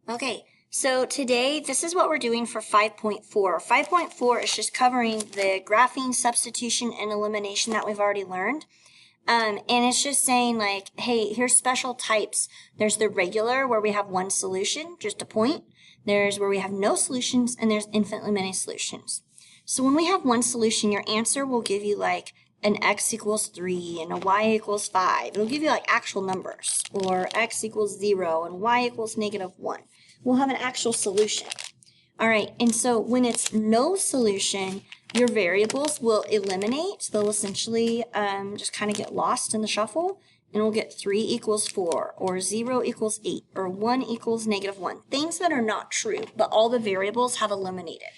Okay, so today this is what we're doing for 5.4. 5.4 is just covering the graphing, substitution, and elimination that we've already learned. And it's just saying like, hey, here's special types. There's the regular where we have one solution, just a point. There's where we have no solutions, and there's infinitely many solutions. So when we have one solution, your answer will give you like an x equals 3 and a y equals 5. It'll give you like actual numbers, or x equals 0 and y equals -1. We'll have an actual solution. All right, and so when it's no solution, your variables will eliminate. They'll essentially just kind of get lost in the shuffle, and we'll get 3 equals 4, or 0 equals 8, or 1 equals -1. Things that are not true, but all the variables have eliminated.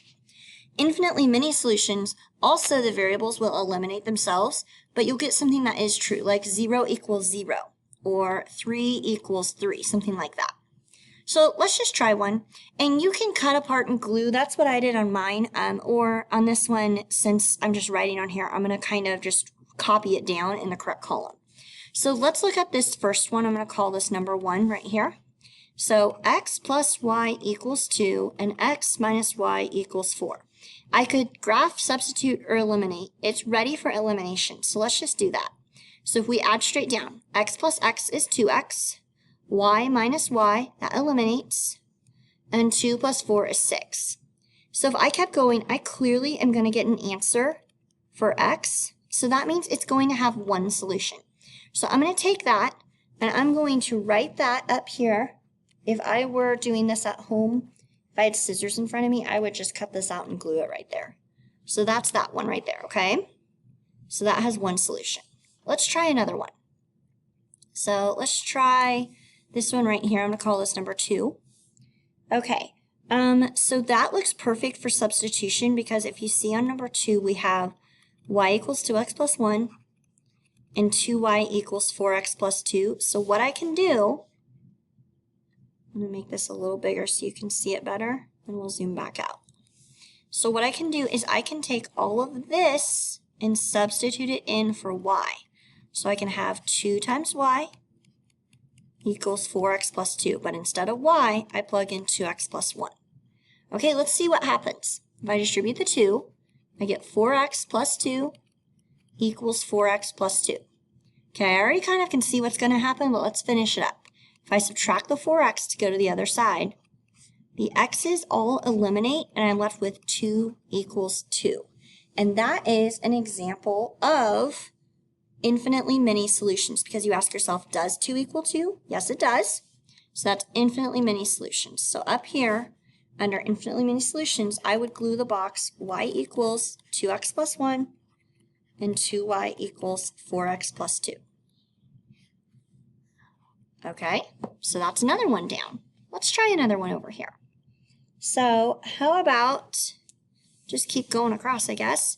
Infinitely many solutions, also the variables will eliminate themselves, but you'll get something that is true, like 0 equals 0, or 3 equals 3, something like that. So let's just try one, and you can cut apart and glue. That's what I did on mine, or on this one, since I'm just writing on here, I'm going to kind of just copy it down in the correct column. So let's look at this first one. I'm going to call this number 1 right here. So x plus y equals 2, and x minus y equals 4. I could graph, substitute, or eliminate. It's ready for elimination, so let's just do that. So if we add straight down, x plus x is 2x, y minus y, that eliminates, and 2 plus 4 is 6. So if I kept going, I clearly am going to get an answer for x, so that means it's going to have one solution. So I'm going to take that, and I'm going to write that up here. If I were doing this at home, if I had scissors in front of me, I would just cut this out and glue it right there. So that's that one right there, okay? So that has one solution. Let's try another one. So let's try this one right here. I'm going to call this number 2. Okay, so that looks perfect for substitution, because if you see on number 2, we have y equals 2x plus 1 and 2y equals 4x plus 2. So what I can do, I'm going to make this a little bigger so you can see it better, and we'll zoom back out. So what I can do is I can take all of this and substitute it in for y. So I can have 2 times y equals 4x plus 2, but instead of y, I plug in 2x plus 1. Okay, let's see what happens. If I distribute the 2, I get 4x plus 2 equals 4x plus 2. Okay, I already kind of can see what's going to happen, but let's finish it up. If I subtract the 4x to go to the other side, the x's all eliminate, and I'm left with 2 equals 2. And that is an example of infinitely many solutions, because you ask yourself, does 2 equal 2? Yes, it does. So that's infinitely many solutions. So up here, under infinitely many solutions, I would glue the box y equals 2x plus 1 and 2y equals 4x plus 2. Okay, so that's another one down. Let's try another one over here. So how about just keep going across, I guess.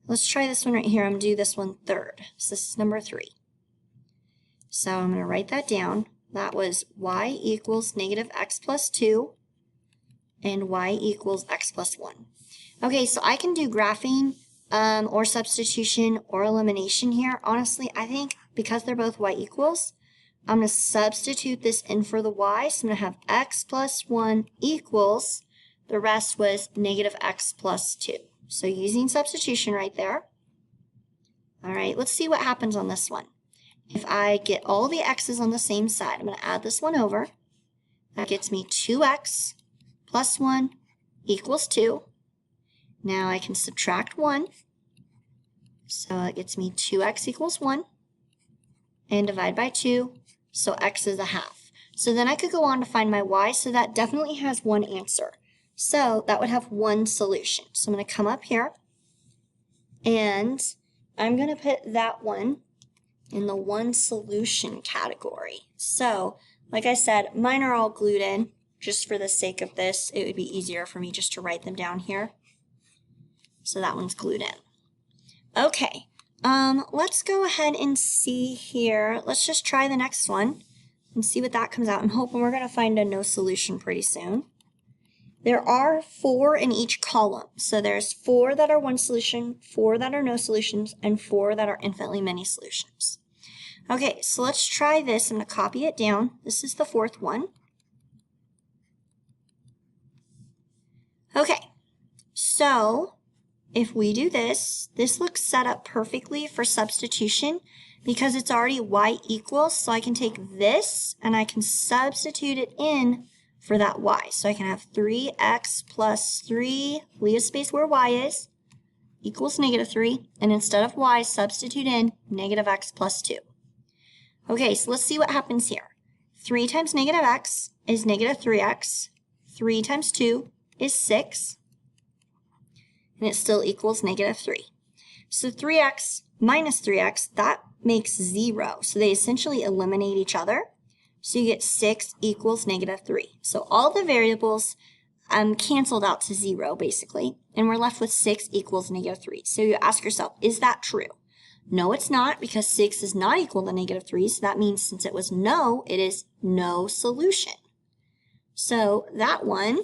Let's try this one right here. I'm going to do this one third. So this is number 3. So I'm going to write that down. That was y equals -x plus 2 and y equals x plus 1. Okay, so I can do graphing or substitution or elimination here. Honestly, I think because they're both y equals, I'm going to substitute this in for the y. So I'm going to have x plus 1 equals, the rest was -x plus 2. So using substitution right there. All right, let's see what happens on this one. If I get all the x's on the same side, I'm going to add this one over. That gets me 2x plus 1 equals 2. Now I can subtract 1. So it gets me 2x equals 1. And divide by 2. So x is a half. So then I could go on to find my y. So that definitely has one answer. So that would have one solution. So I'm going to come up here, and I'm going to put that one in the one solution category. So like I said, mine are all glued in. Just for the sake of this, it would be easier for me just to write them down here. So that one's glued in. Okay, let's go ahead and see here. Let's just try the next one and see what that comes out. I'm hoping we're going to find a no solution pretty soon. There are 4 in each column. So there's 4 that are one solution, 4 that are no solutions, and 4 that are infinitely many solutions. Okay, so let's try this. I'm going to copy it down. This is the 4th one. Okay, so if we do this, this looks set up perfectly for substitution because it's already y equals, so I can take this and I can substitute it in for that y. So I can have 3x plus 3, leave a space where y is, equals negative 3, and instead of y, substitute in negative x plus 2. Okay, so let's see what happens here. 3 times negative x is negative 3x. 3 times 2 is 6. And it still equals negative 3. So 3x minus 3x, that makes 0. So they essentially eliminate each other. So you get 6 equals negative 3. So all the variables canceled out to 0, basically. And we're left with 6 equals negative 3. So you ask yourself, is that true? No, it's not, because 6 is not equal to negative 3. So that means since it was no, it is no solution. So that one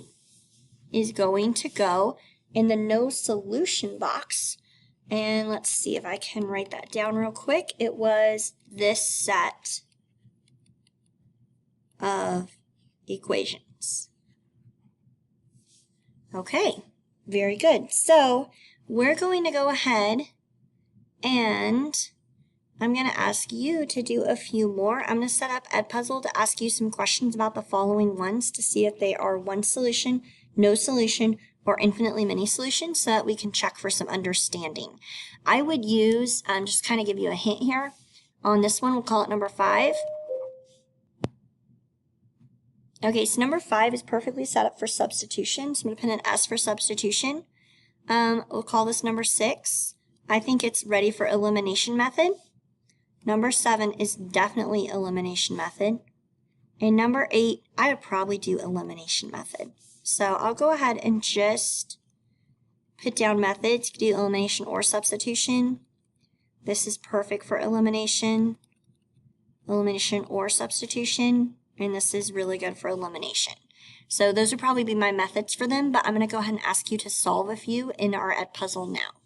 is going to go in the no solution box. And let's see if I can write that down real quick. It was this set of equations. Okay, very good. So we're going to go ahead and I'm going to ask you to do a few more. I'm going to set up Edpuzzle to ask you some questions about the following ones to see if they are one solution, no solution, or infinitely many solutions so that we can check for some understanding. I would use, just kind of give you a hint here. On this one, we'll call it number 5. Okay, so number 5 is perfectly set up for substitution. So I'm going to put an S for substitution. We'll call this number 6. I think it's ready for elimination method. Number 7 is definitely elimination method. And number 8, I would probably do elimination method. So I'll go ahead and just put down methods. You can do elimination or substitution. This is perfect for elimination or substitution, and this is really good for elimination. So those would probably be my methods for them, but I'm going to go ahead and ask you to solve a few in our Edpuzzle now.